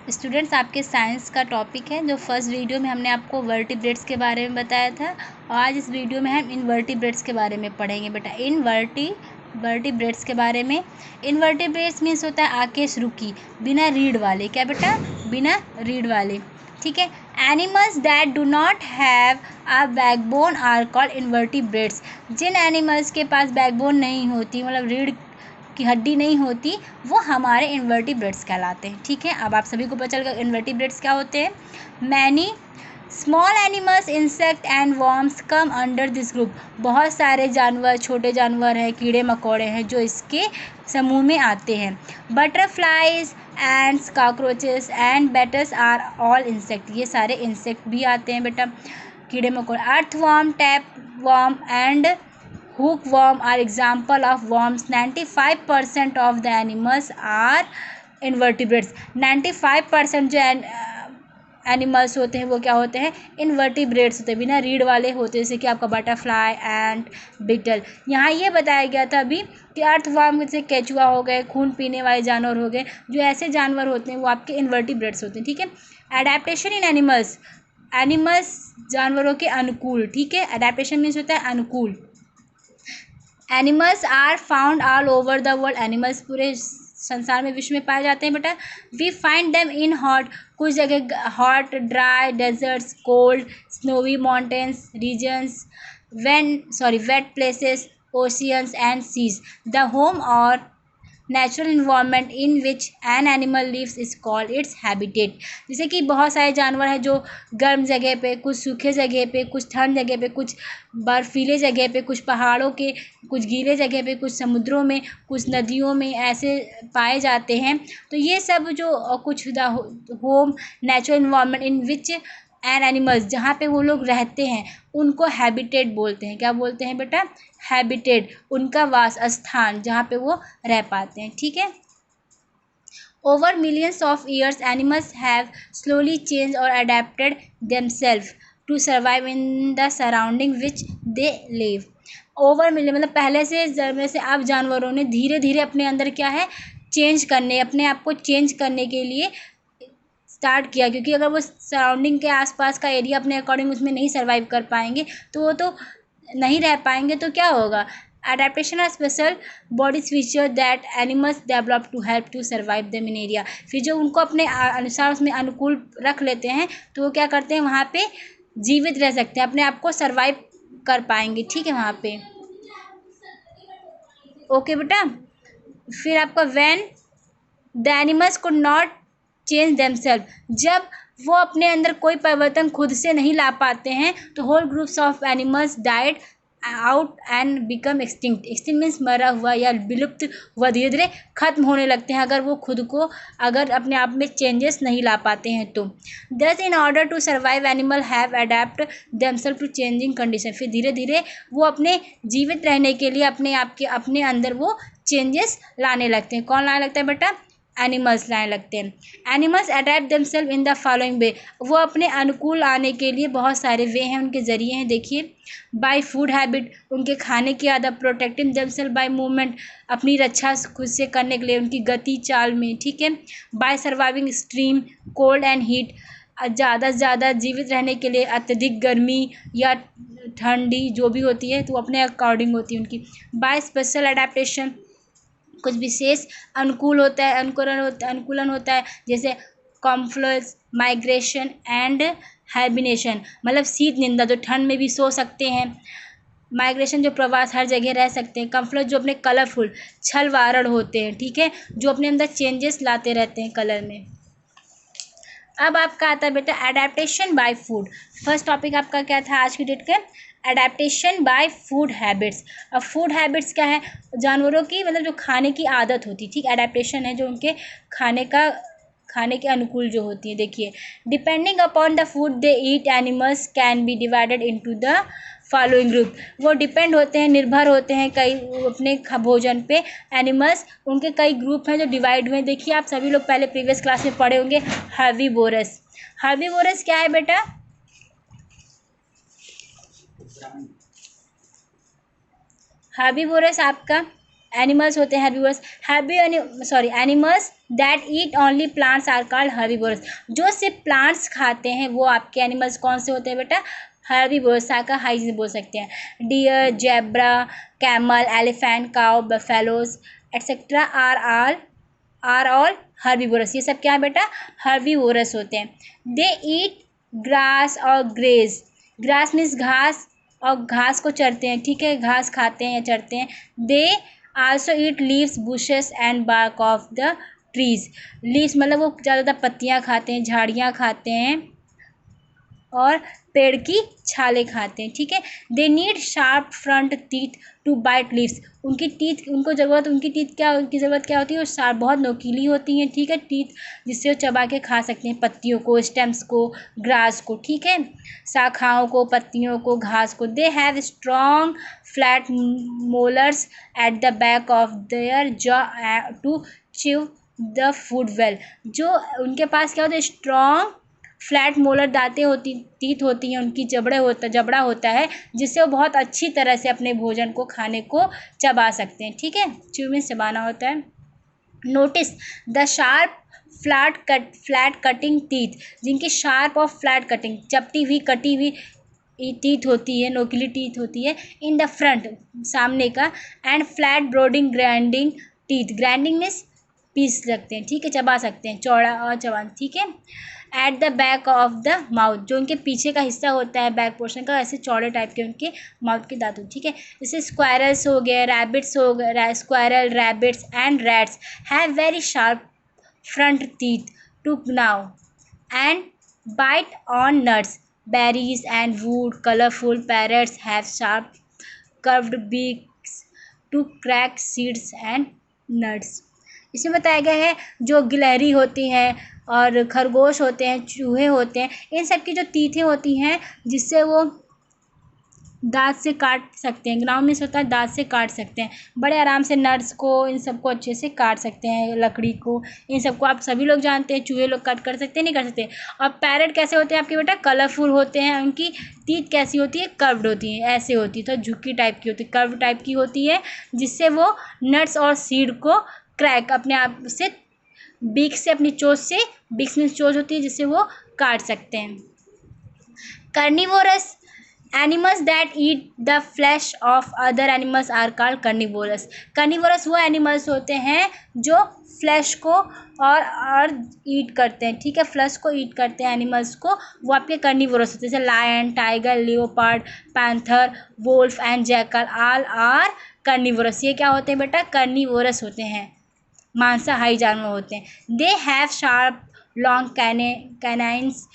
Students, आपके science का topic है जो फर्स्ट वीडियो में हमने आपको वर्टिब्रेट्स के बारे में बताया था, और आज इस वीडियो में हम इनवर्टिब्रेट्स के बारे में पढ़ेंगे बेटा। वर्टिब्रेट्स के बारे में, इनवर्टिब्रेट्स मीन्स होता है आकेश रुकी, बिना रीढ़ वाले। क्या बेटा? बिना रीढ़ वाले, ठीक है। Animals that do not have a backbone are called invertebrates. जिन एनिमल्स के पास बैकबोन नहीं होती, मतलब रीढ़ की हड्डी नहीं होती, वो हमारे इनवर्टिब्रेट्स कहलाते हैं, ठीक है। अब आप सभी को पता चल गया इनवर्टिब्रेट्स क्या होते हैं। Many small animals, insect and worms come under this group. बहुत सारे जानवर, छोटे जानवर हैं, कीड़े मकोड़े हैं जो इसके समूह में आते हैं। Butterflies, ants, cockroaches and batters are all insect. ये सारे इंसेक्ट भी आते हैं बेटा, कीड़े मकोड़े। Earthworm, tapeworm and hookworm are example of worms. 95% of the animals are invertebrates. 95% जो एनिमल्स होते हैं वो क्या होते हैं? इनवर्टिब्रेट्स होते हैं, बिना रीढ़ वाले होते हैं, जैसे कि आपका बटरफ्लाई, एंड, बीटल। यहाँ ये बताया गया था अभी कि अर्थवर्म जैसे केचुआ हो गए, खून पीने वाले जानवर हो गए, जो ऐसे जानवर होते हैं वो आपके इनवर्टिब्रेट्स होते हैं, ठीक है। एडेप्टेशन इन एनिमल्स जानवरों के अनुकूल, ठीक है। एडेप्टेशन मीन्स होता है अनुकूल। Animals are found all over the world. Animals पूरे संसार में, विश्व में पाए जाते हैं बेटा। We find them in hot, कुछ जगह hot, dry deserts, cold snowy mountains regions, wet places, oceans and seas. The home और natural environment in which an animal lives is called its habitat. जैसे कि बहुत सारे जानवर हैं जो गर्म जगह पे, कुछ सूखे जगह पे, कुछ ठंड जगह पे, कुछ बर्फीले जगह पे, कुछ पहाड़ों के, कुछ गीले जगह पे, कुछ समुद्रों में, कुछ नदियों में ऐसे पाए जाते हैं। तो ये सब जो कुछ the home natural environment in which N animals, जहाँ पे वो लोग रहते हैं, उनको हैबिटेट बोलते हैं। क्या बोलते हैं बेटा? हैबिटेट, उनका वास स्थान जहाँ पे वो रह पाते हैं, ठीक है। Over millions of years animals have slowly change और adapted themselves to survive in the surrounding which they live. Over million मतलब पहले से जन्म से अब जानवरों ने धीरे धीरे अपने अंदर क्या है, चेंज करने, अपने आप को चेंज करने के लिए स्टार्ट किया, क्योंकि अगर वो सराउंडिंग के आसपास का एरिया अपने अकॉर्डिंग उसमें नहीं सर्वाइव कर पाएंगे तो वो तो नहीं रह पाएंगे, तो क्या होगा? Adaptation are special body feature that animals develop to help to survive them in area. फिर जो उनको अपने अनुसार उसमें अनुकूल रख लेते हैं तो वो क्या करते हैं, वहाँ पे जीवित रह सकते हैं, अपने आप को सर्वाइव कर पाएंगे, ठीक है, वहाँ पे। ओके बेटा। फिर आपका when the animals could not change themselves, जब वो अपने अंदर कोई परिवर्तन खुद से नहीं ला पाते हैं तो whole groups of animals died out and become extinct. Extinct means मरा हुआ या विलुप्त हुआ, धीरे धीरे खत्म होने लगते हैं अगर वो खुद को, अगर अपने आप में चेंजेस नहीं ला पाते हैं तो। Thus in order to survive animal have adapt themselves to changing condition. फिर धीरे धीरे वो अपने जीवित रहने के लिए अपने आप के अपने अंदर वो चेंजेस लाने लगते हैं। कौन लाने लगता है बेटा? एनिमल्स लाने लगते हैं। Animals adapt themselves in the following way. वो अपने अनुकूल आने के लिए बहुत सारे वे हैं, उनके ज़रिए हैं, देखिए। बाय फूड हैबिट, उनके खाने की आदत। प्रोटेक्टिंग देमसेल्फ बाय मूवमेंट, अपनी रक्षा खुद से करने के लिए उनकी गति चाल में, ठीक है। By surviving extreme cold and heat, ज़्यादा से ज़्यादा जीवित रहने के लिए अत्यधिक गर्मी या ठंडी जो भी होती है तो अपने अकॉर्डिंग होती है उनकी। बाय स्पेशल अडेप्टेशन, कुछ विशेष अनुकूलन होता है, जैसे कॉम्फ्लुएंस, माइग्रेशन एंड हाइबरनेशन, मतलब शीत निंदा, जो ठंड में भी सो सकते हैं। माइग्रेशन, जो प्रवास, हर जगह रह सकते हैं। कॉम्फ्लुएंस, जो अपने कलरफुल छल वारण होते हैं, ठीक है, जो अपने अंदर चेंजेस लाते रहते हैं कलर में। अब आपका आता है बेटा adaptation by food. First topic आपका क्या था आज की डेट का? Adaptation by food habits. अब फूड हैबिट्स क्या है? जानवरों की मतलब जो खाने की आदत होती है, ठीक। एडेप्टेशन है जो उनके खाने के अनुकूल जो होती है, देखिए। Depending upon the food they eat animals can be divided into the following group. वो डिपेंड होते हैं, निर्भर होते हैं कई अपने भोजन पे। एनिमल्स, उनके कई ग्रुप हैं जो डिवाइड हुए हैं, देखिए। आप सभी लोग पहले प्रीवियस क्लास में पढ़े होंगे हर्बीवोरस। हर्बीवोरस क्या है बेटा? हर्बीवोरस आपका एनिमल्स होते हैं herbivorous. Animals that eat only plants are called herbivorous. जो सिर्फ प्लांट्स खाते हैं वो आपके एनिमल्स कौन से होते हैं बेटा? हर्बीवोरस, शाकाहारी बोल सकते हैं। Deer, zebra, camel, elephant, cow, buffaloes etcetera are all herbivorous. ये सब क्या है बेटा? हर्बीवोरस होते हैं। दे ईट ग्रास और ग्रेज। ग्रास मीन्स घास, और घास को चरते हैं, ठीक है, घास खाते हैं या चरते हैं। They also eat leaves, bushes and bark of the trees. Leaves मतलब वो ज़्यादातर पत्तियाँ खाते हैं, झाड़ियाँ खाते हैं और पेड़ की छाले खाते हैं, ठीक है। They need sharp front teeth to bite leaves. उनकी टीथ क्या, उनकी ज़रूरत क्या होती है? वो शार्प, बहुत नोकीली होती हैं, ठीक है, टीथ, जिससे वो चबा के खा सकते हैं पत्तियों को, स्टेम्स को, ग्रास को, ठीक है, शाखाओं को, पत्तियों को, घास को। They have strong flat molars at the back of their jaw to chew the food well. जो उनके पास क्या होता है? स्ट्रॉन्ग फ्लैट मोलर दांतें होती, टीथ होती हैं, उनकी जबड़ा होता है, जिससे वो बहुत अच्छी तरह से अपने भोजन को, खाने को चबा सकते हैं, ठीक है। च्यू मीन्स चबाना होता है। Notice the sharp flat cutting teeth. जिनकी शार्प और फ्लैट कटिंग, चपटी हुई, कटी हुई टीथ होती है, नोकीली टीथ होती है। इन द फ्रंट, सामने का। एंड फ्लैट ब्रोडिंग ग्राइंडिंग टीथ। ग्राइंडिंग मीन्स पीस सकते हैं, ठीक है, चबा सकते हैं, चौड़ा और चबा, ठीक है। Eight the back of the mouth, जो उनके पीछे का हिस्सा होता है, बैक पोर्शन का, ऐसे चौड़े टाइप के उनके माउथ के दांत, ठीक है। जैसे स्क्वायरल्स हो गए, रैबिट्स हो गए, squirrel, rabbits and rats have very sharp front teeth to gnaw and bite on nuts, berries and wood. Colorful parrots have sharp curved beaks to crack seeds and nuts. इसमें बताया गया है जो गिलहरी होती हैं और खरगोश होते हैं, चूहे होते हैं, इन सब की जो तीतें होती हैं, जिससे वो दांत से काट सकते हैं। ग्नाव मीन्स होता है दांत से काट सकते हैं, बड़े आराम से नट्स को, इन सबको अच्छे से काट सकते हैं, लकड़ी को, इन सबको आप सभी लोग जानते हैं। चूहे लोग कट कर सकते हैं, नहीं कर सकते। और पैरेट कैसे होते हैं आपके बेटा? कलरफुल होते हैं। उनकी टीथ कैसी होती है? कर्व्ड होती है, ऐसे होती है, तो झुक्की टाइप की होती है, कर्व टाइप की होती है, जिससे वो नट्स और सीड को क्रैक अपने आप से, बीक से, अपनी चोंच से, बीक मीन्स चोंच होती है, जिससे वो काट सकते हैं। Carnivorous animals that eat the flesh of other animals are called carnivorous. Carnivorous वो एनिमल्स होते हैं जो फ्लैश को और ईट करते हैं, ठीक है, फ्लैश को ईट करते हैं एनिमल्स को, वो आपके कार्निवोरस होते हैं। जैसे lion, tiger, leopard, panther, wolf and jackal all are carnivorous. ये क्या होते हैं बेटा? कार्निवोरस होते हैं, मांसाहारी जानवर होते हैं। They have sharp long canines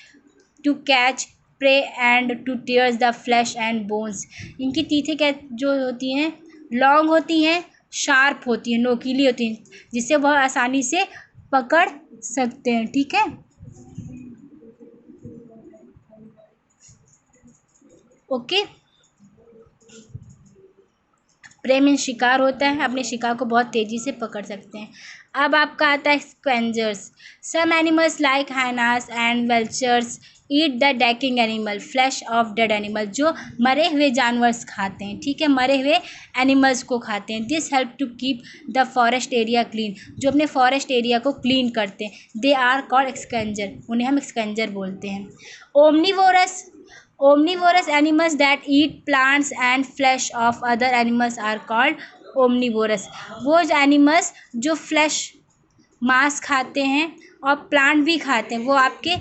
to catch prey and to tears the flesh and bones. इनकी तीतें क्या जो होती हैं? लॉन्ग होती हैं, शार्प होती हैं, नोकीली होती हैं, जिससे वह आसानी से पकड़ सकते हैं, ठीक है। ओके। प्रे मीन्स शिकार होता है, अपने शिकार को बहुत तेज़ी से पकड़ सकते हैं। अब आपका आता है scavengers. Some animals like hyenas and vultures eat the decaying animal flesh of dead animal. जो मरे हुए जानवर खाते हैं, ठीक है, मरे हुए एनिमल्स को खाते हैं। This help to keep the forest area clean. जो अपने फॉरेस्ट एरिया को क्लीन करते हैं। दे आर कॉल्ड एक्सकेंजर, उन्हें हम एक्सकेंजर बोलते हैं। Omnivorous animals that eat plants and flesh of other animals are called omnivorous. वो एनिमल्स जो फ्लैश, मांस खाते हैं और प्लांट भी खाते हैं, वो आपके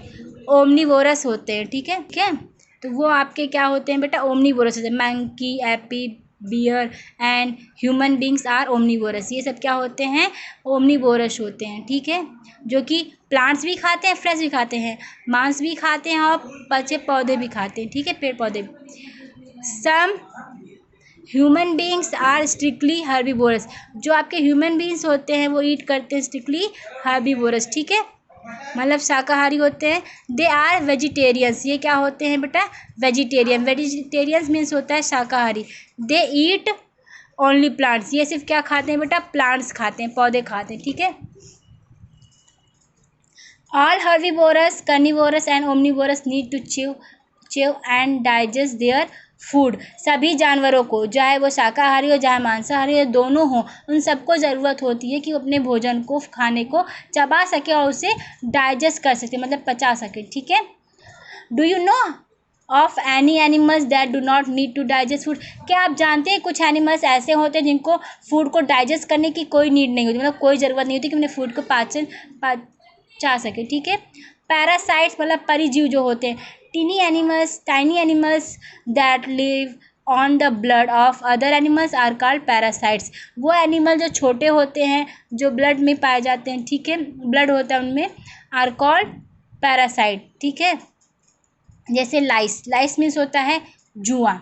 ओमनीवोरस होते हैं, ठीक है, ठीक है। तो वो आपके क्या होते हैं बेटा? ओमनीवोरस होते हैं। Monkey, ape, bear and human beings are omnivorous. ये सब क्या होते हैं? ओमनीवोरस होते हैं, ठीक है, जो कि प्लांट्स भी खाते हैं, फ्रेश भी खाते हैं, मांस भी खाते हैं और बचे पौधे भी खाते हैं, ठीक है, पेड़ पौधे। Some human beings are strictly herbivorous. जो आपके ह्यूमन बींग्स होते हैं वो ईट करते हैं स्ट्रिक्टली हर्बीवोरस, ठीक है, मतलब शाकाहारी होते हैं। They are vegetarians. ये क्या होते हैं बेटा? वेजिटेरियन। वेजिटेरियंस मीन्स होता है शाकाहारी। दे ईट ओनली प्लांट्स। ये सिर्फ क्या खाते हैं बेटा? प्लांट्स खाते हैं, पौधे खाते हैं, ठीक है। All herbivorous, carnivorous and omnivorous need to chew and digest their food, सभी जानवरों को, चाहे वो शाकाहारी हो चाहे मांसाहारी हो, दोनों हो, उन सबको ज़रूरत होती है कि वो अपने भोजन को, खाने को चबा सके और उसे डाइजेस्ट कर सके, मतलब पचा सके, ठीक है। Do you know of any animals that do not need to digest food? क्या आप जानते हैं कुछ एनिमल्स ऐसे होते हैं जिनको फूड को डाइजेस्ट करने की कोई नीड नहीं होती, मतलब कोई ज़रूरत नहीं होती कि उन्हें फूड को पचा सके, ठीक है। पैरासाइट्स मतलब परिजीव जो होते हैं, tiny animals that live on the blood of other animals are called parasites. वो एनिमल जो छोटे होते हैं, जो ब्लड में पाए जाते हैं, ठीक है, ब्लड होता है उनमें, आर कॉल्ड पैरासाइट, ठीक है। जैसे लाइस मीन्स होता है जुआ।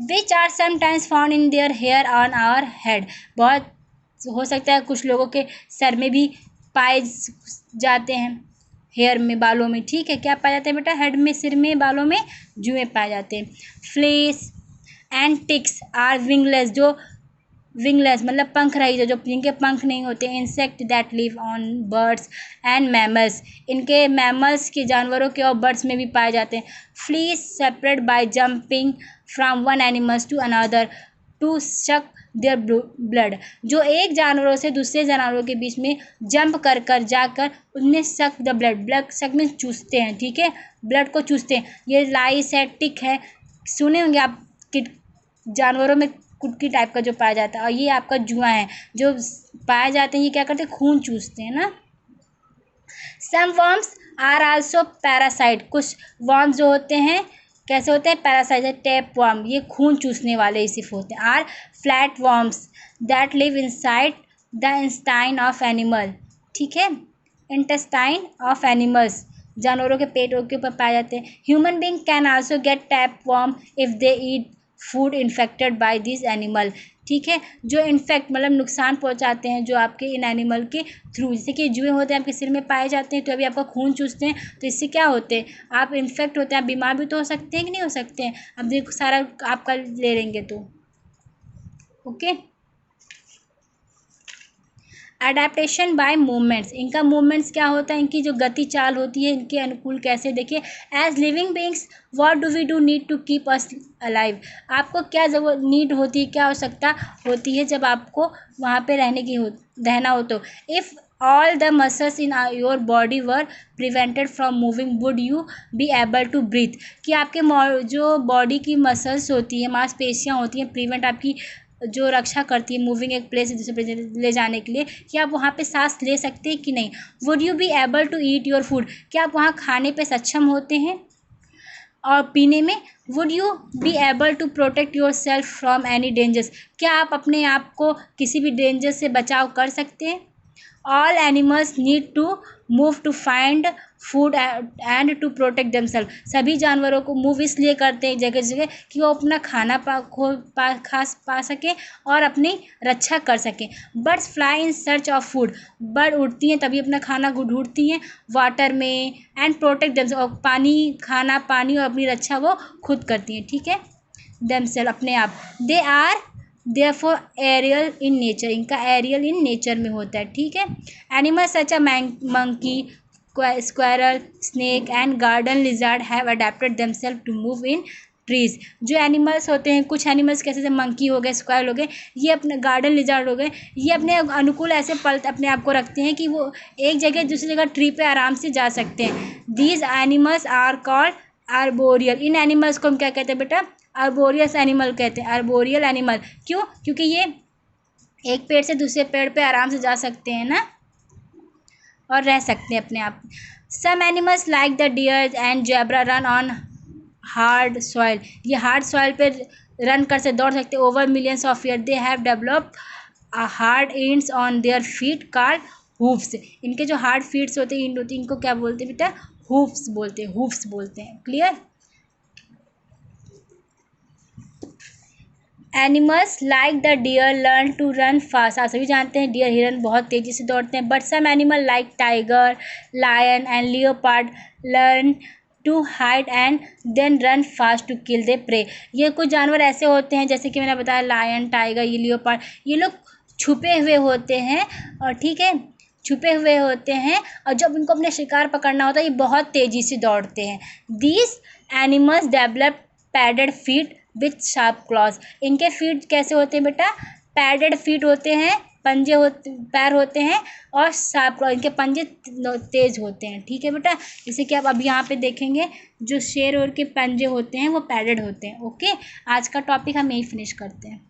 Which are sometimes found in their hair on our head, बहुत हो सकता है कुछ लोगों के सर में भी पाए जाते हैं, हेयर में, बालों में, ठीक है। क्या पाए जाते हैं बेटा? हेड में, सिर में, बालों में जुए पाए जाते हैं। Fleas and ticks are wingless, जो विंगलेस मतलब पंख रहित, जो जिनके पंख नहीं होते, insect that live on birds and mammals, इनके मैमल्स के, जानवरों के और बर्ड्स में भी पाए जाते हैं। Fleas separate by jumping from one animals to another to suck their blood, जो एक जानवरों से दूसरे जानवरों के बीच में जंप कर कर जाकर उनमें सक द ब्लड सक में चूसते हैं, ठीक है, ब्लड को चूसते हैं। ये लाइस है, टिक है, सुने होंगे आप कि जानवरों में कुटकी टाइप का जो पाया जाता है, और ये आपका जुआ है जो पाए जाते हैं, ये क्या करते हैं? खून चूसते हैं ना। सम वर्म्स आर आल्सो पैरासाइट, कुछ वर्म्स जो होते हैं कैसे होते हैं? पैरासाइट। टैप वर्म, ये खून चूसने वाले ही सिर्फ होते हैं। Are flatworms that live inside the intestine of animal, ठीक है, इंटेस्टाइन ऑफ एनिमल्स, जानवरों के पेट के ऊपर पाए जाते हैं। Human being can also get tap worm if they eat food infected by this animal, ठीक है, जो इन्फेक्ट मतलब नुकसान पहुंचाते हैं जो आपके इन एनिमल के थ्रू, जैसे कि जुए होते हैं आपके सिर में पाए जाते हैं, तो अभी आपका खून चूसते हैं, तो इससे क्या होते हैं? आप इन्फेक्ट होते हैं, आप बीमार भी तो हो सकते हैं कि नहीं हो सकते हैं? अब देखो सारा आपका ले लेंगे तो, ओके। अडेप्टेशन बाय मूवमेंट्स, इनका मूवमेंट्स क्या होता है? इनकी जो गति चाल होती है, इनके अनुकूल कैसे, देखिए। As living beings what do we do need to keep us alive, आपको क्या जरूरत नीड होती है, क्या आवश्यकता होती है जब आपको वहाँ पे रहना हो तो? If all the muscles in your body were prevented from moving would you be able to breathe, कि आपके जो बॉडी की मसल्स होती है, मांसपेशियाँ होती हैं, प्रिवेंट आपकी जो रक्षा करती है मूविंग एक प्लेस से दूसरे प्लेस ले जाने के लिए, कि आप वहाँ पे सांस ले सकते हैं कि नहीं? Would you be able to eat your food, क्या आप वहाँ खाने पे सक्षम होते हैं? और पीने में, would you be able to protect yourself from any dangers, क्या आप अपने आप को किसी भी डेंजर से बचाव कर सकते हैं? All animals need to move to find food and to protect themselves, सभी जानवरों को मूव इसलिए करते हैं जगह जगह कि वो अपना खाना पा सकें और अपनी रक्षा कर सकें। Birds fly in search of food, bird उड़ती हैं तभी अपना खाना ढूंढती हैं वाटर में, एंड प्रोटेक्ट देमसेल्फ, और पानी और अपनी रक्षा वो खुद करती हैं, ठीक है, देमसेल्फ अपने आप। They are therefore aerial in nature, इनका एरियल इन नेचर में होता है, ठीक है। Animals such a monkey, squirrel, snake and garden lizard have adapted themselves to move in trees, जो एनिमल्स होते हैं, कुछ एनिमल्स कैसे जैसे मंकी हो गए, स्क्वायरल हो गए, ये अपने गार्डन लिजार्ड हो गए, ये अपने अनुकूल ऐसे अपने आप को रखते हैं कि वो एक जगह दूसरी जगह ट्री पे आराम से जा सकते हैं। These animals are called arboreal, इन एनिमल्स को हम क्या कहते हैं बेटा? आर्बोरियस एनिमल कहते हैं, आर्बोरियल एनिमल। क्यों? क्योंकि ये एक पेड़ से दूसरे पेड़ पे आराम से जा सकते हैं ना, और रह सकते हैं अपने आप। Some animals like the deer and zebra run on hard soil, ये हार्ड सॉइल पे रन कर से दौड़ सकते हैं। Over millions of year they have developed hard ends on their feet called hoofs, इनके जो हार्ड फीट्स होते हैं, इंड होती है, इनको क्या बोलते हैं बेटा? हूफ्स बोलते हैं, हूफ्स बोलते हैं, clear. Animals like the deer learn to run fast, आप सभी जानते हैं डियर, हिरन बहुत तेज़ी से दौड़ते हैं। But some animal like tiger, lion and leopard learn to hide and then run fast to kill they prey, ये कुछ जानवर ऐसे होते हैं जैसे कि मैंने बताया लायन, टाइगर, ये लियोपार्ड, ये लोग छुपे हुए होते हैं, और ठीक है, छुपे हुए होते हैं, और जब उनको अपने शिकार पकड़ना होता है ये बहुत तेज़ी से दौड़ते हैं। These animals develop padded feet with sharp clause. इनके फीट कैसे होते हैं बेटा, पैडेड फीट होते हैं, पंजे होते, पैर होते हैं और शार्प क्लॉज, इनके पंजे तेज होते हैं। ठीक है बेटा, जैसे कि आप अब यहाँ पे देखेंगे जो शेर और के पंजे होते हैं वो पैडेड होते हैं। ओके, आज का टॉपिक हम यही फिनिश करते हैं।